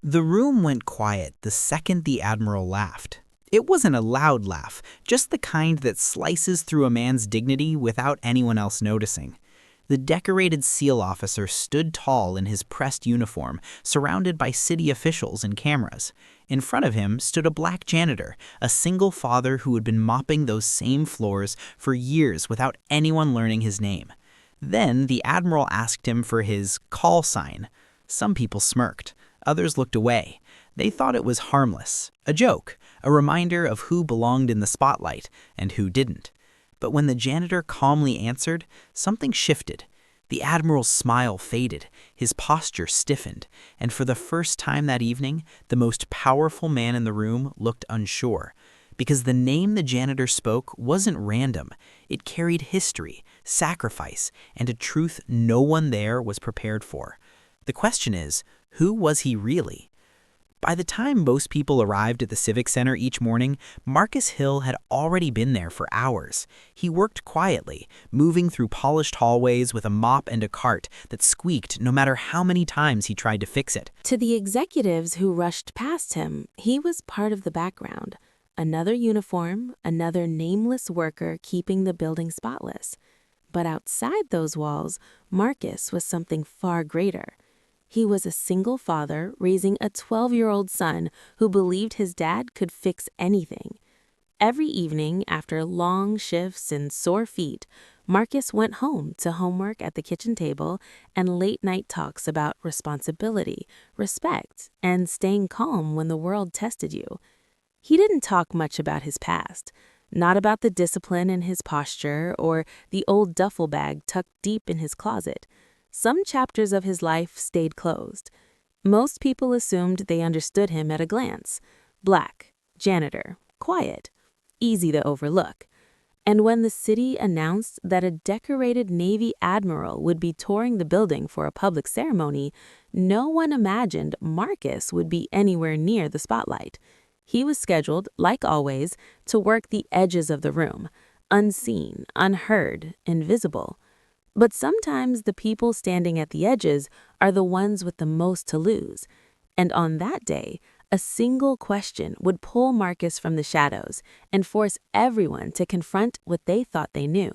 The room went quiet the second the Admiral laughed. It wasn't a loud laugh, just the kind that slices through a man's dignity without anyone else noticing. The decorated SEAL officer stood tall in his pressed uniform, surrounded by city officials and cameras. In front of him stood a black janitor, a single father who had been mopping those same floors for years without anyone learning his name. Then the Admiral asked him for his call sign. Some people smirked. Others looked away. They thought it was harmless, a joke, a reminder of who belonged in the spotlight and who didn't. But when the janitor calmly answered, something shifted. The Admiral's smile faded, his posture stiffened, and for the first time that evening, the most powerful man in the room looked unsure. Because the name the janitor spoke wasn't random. It carried history, sacrifice, and a truth no one there was prepared for. The question is, who was he really? By the time most people arrived at the Civic Center each morning, Marcus Hill had already been there for hours. He worked quietly, moving through polished hallways with a mop and a cart that squeaked no matter how many times he tried to fix it. To the executives who rushed past him, he was part of the background. Another uniform, another nameless worker keeping the building spotless. But outside those walls, Marcus was something far greater. He was a single father raising a 12-year-old son who believed his dad could fix anything. Every evening, after long shifts and sore feet, Marcus went home to homework at the kitchen table and late-night talks about responsibility, respect, and staying calm when the world tested you. He didn't talk much about his past, not about the discipline in his posture or the old duffel bag tucked deep in his closet. Some chapters of his life stayed closed. Most people assumed they understood him at a glance. Black, janitor, quiet, easy to overlook. And when the city announced that a decorated Navy admiral would be touring the building for a public ceremony, no one imagined Marcus would be anywhere near the spotlight. He was scheduled, like always, to work the edges of the room, unseen, unheard, invisible. But sometimes the people standing at the edges are the ones with the most to lose. And on that day, a single question would pull Marcus from the shadows and force everyone to confront what they thought they knew.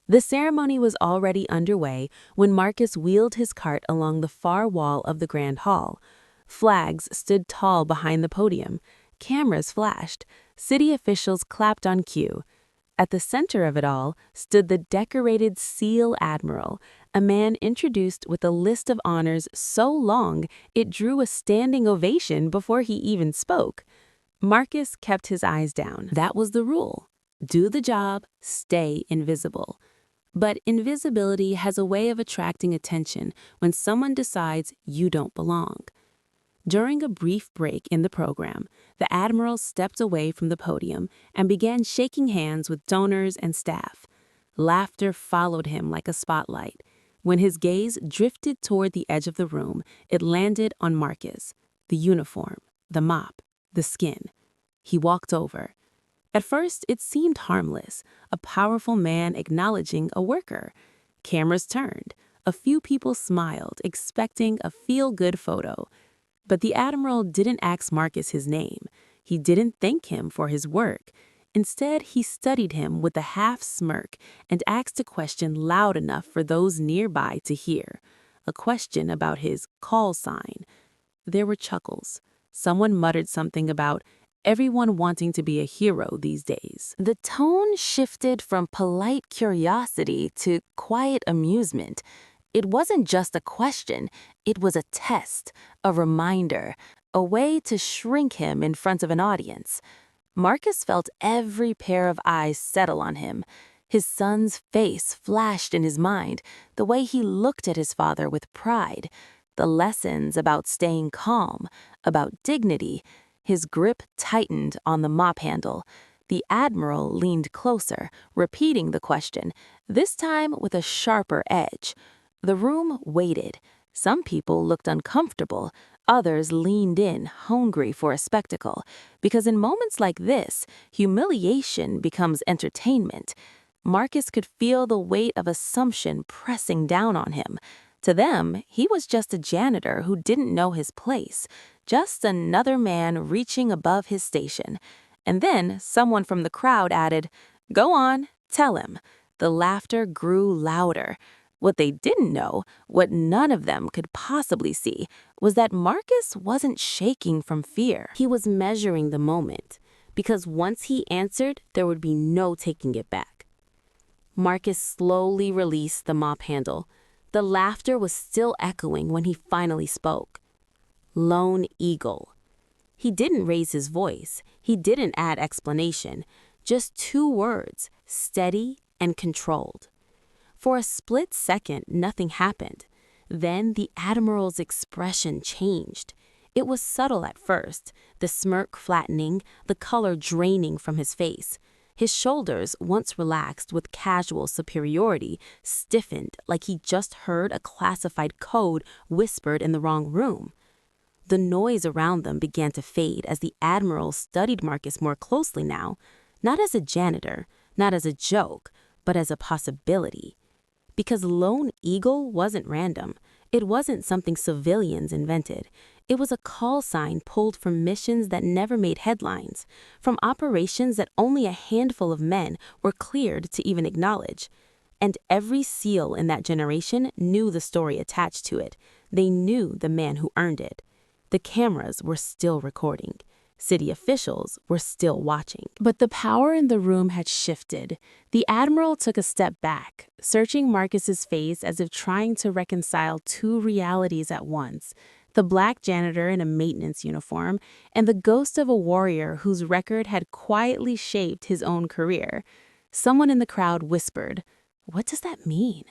The ceremony was already underway when Marcus wheeled his cart along the far wall of the Grand Hall. Flags stood tall behind the podium. Cameras flashed. City officials clapped on cue. At the center of it all stood the decorated SEAL Admiral, a man introduced with a list of honors so long it drew a standing ovation before he even spoke. Marcus kept his eyes down. That was the rule. Do the job, stay invisible. But invisibility has a way of attracting attention when someone decides you don't belong. During a brief break in the program, the Admiral stepped away from the podium and began shaking hands with donors and staff. Laughter followed him like a spotlight. When his gaze drifted toward the edge of the room, it landed on Marcus, the uniform, the mop, the skin. He walked over. At first, it seemed harmless, a powerful man acknowledging a worker. Cameras turned. A few people smiled, expecting a feel-good photo. But the Admiral didn't ask Marcus his name. He didn't thank him for his work. Instead, he studied him with a half smirk and asked a question loud enough for those nearby to hear. A question about his call sign. There were chuckles. Someone muttered something about everyone wanting to be a hero these days. The tone shifted from polite curiosity to quiet amusement. It wasn't just a question, it was a test, a reminder, a way to shrink him in front of an audience. Marcus felt every pair of eyes settle on him. His son's face flashed in his mind, the way he looked at his father with pride, the lessons about staying calm, about dignity. His grip tightened on the mop handle. The Admiral leaned closer, repeating the question, this time with a sharper edge. The room waited. Some people looked uncomfortable. Others leaned in, hungry for a spectacle. Because in moments like this, humiliation becomes entertainment. Marcus could feel the weight of assumption pressing down on him. To them, he was just a janitor who didn't know his place. Just another man reaching above his station. And then someone from the crowd added, "Go on, tell him." The laughter grew louder. What they didn't know, what none of them could possibly see, was that Marcus wasn't shaking from fear. He was measuring the moment, because once he answered, there would be no taking it back. Marcus slowly released the mop handle. The laughter was still echoing when he finally spoke. Lone Eagle. He didn't raise his voice. He didn't add explanation. Just 2 words, steady and controlled. For a split second, nothing happened. Then the Admiral's expression changed. It was subtle at first, the smirk flattening, the color draining from his face. His shoulders, once relaxed with casual superiority, stiffened like he just heard a classified code whispered in the wrong room. The noise around them began to fade as the Admiral studied Marcus more closely now, not as a janitor, not as a joke, but as a possibility. Because Lone Eagle wasn't random. It wasn't something civilians invented. It was a call sign pulled from missions that never made headlines, from operations that only a handful of men were cleared to even acknowledge. And every SEAL in that generation knew the story attached to it. They knew the man who earned it. The cameras were still recording. City officials were still watching. But the power in the room had shifted. The Admiral took a step back, searching Marcus's face as if trying to reconcile 2 realities at once: the black janitor in a maintenance uniform and the ghost of a warrior whose record had quietly shaped his own career. Someone in the crowd whispered, "What does that mean?"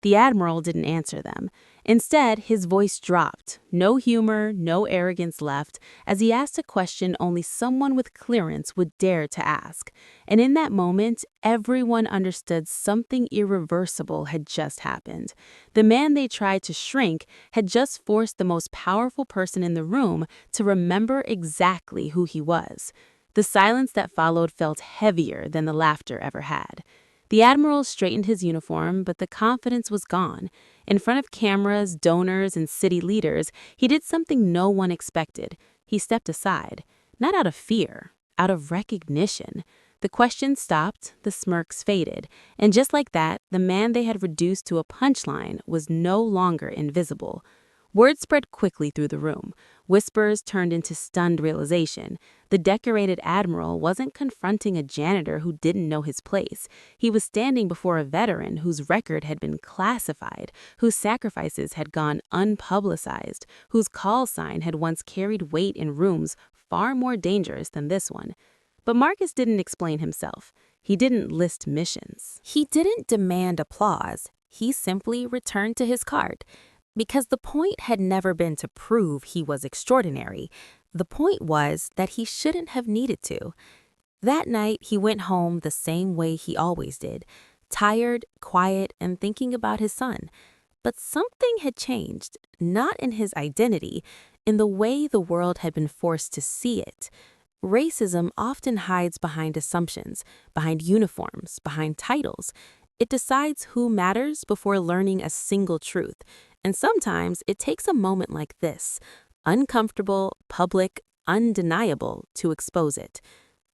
The Admiral didn't answer them. Instead, his voice dropped. No humor, no arrogance left, as he asked a question only someone with clearance would dare to ask. And in that moment, everyone understood something irreversible had just happened. The man they tried to shrink had just forced the most powerful person in the room to remember exactly who he was. The silence that followed felt heavier than the laughter ever had. The Admiral straightened his uniform, but the confidence was gone. In front of cameras, donors, and city leaders, he did something no one expected. He stepped aside, not out of fear, out of recognition. The questions stopped, the smirks faded, and just like that, the man they had reduced to a punchline was no longer invisible. Word spread quickly through the room. Whispers turned into stunned realization. The decorated Admiral wasn't confronting a janitor who didn't know his place. He was standing before a veteran whose record had been classified, whose sacrifices had gone unpublicized, whose call sign had once carried weight in rooms far more dangerous than this one. But Marcus didn't explain himself. He didn't list missions. He didn't demand applause. He simply returned to his cart. Because the point had never been to prove he was extraordinary. The point was that he shouldn't have needed to. That night, he went home the same way he always did, tired, quiet, and thinking about his son. But something had changed, not in his identity, in the way the world had been forced to see it. Racism often hides behind assumptions, behind uniforms, behind titles. It decides who matters before learning a single truth. And sometimes it takes a moment like this, uncomfortable, public, undeniable, to expose it.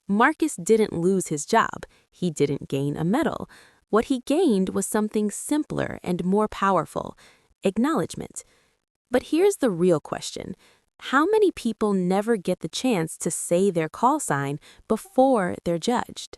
Marcus didn't lose his job. He didn't gain a medal. What he gained was something simpler and more powerful: acknowledgement. But here's the real question. How many people never get the chance to say their call sign before they're judged?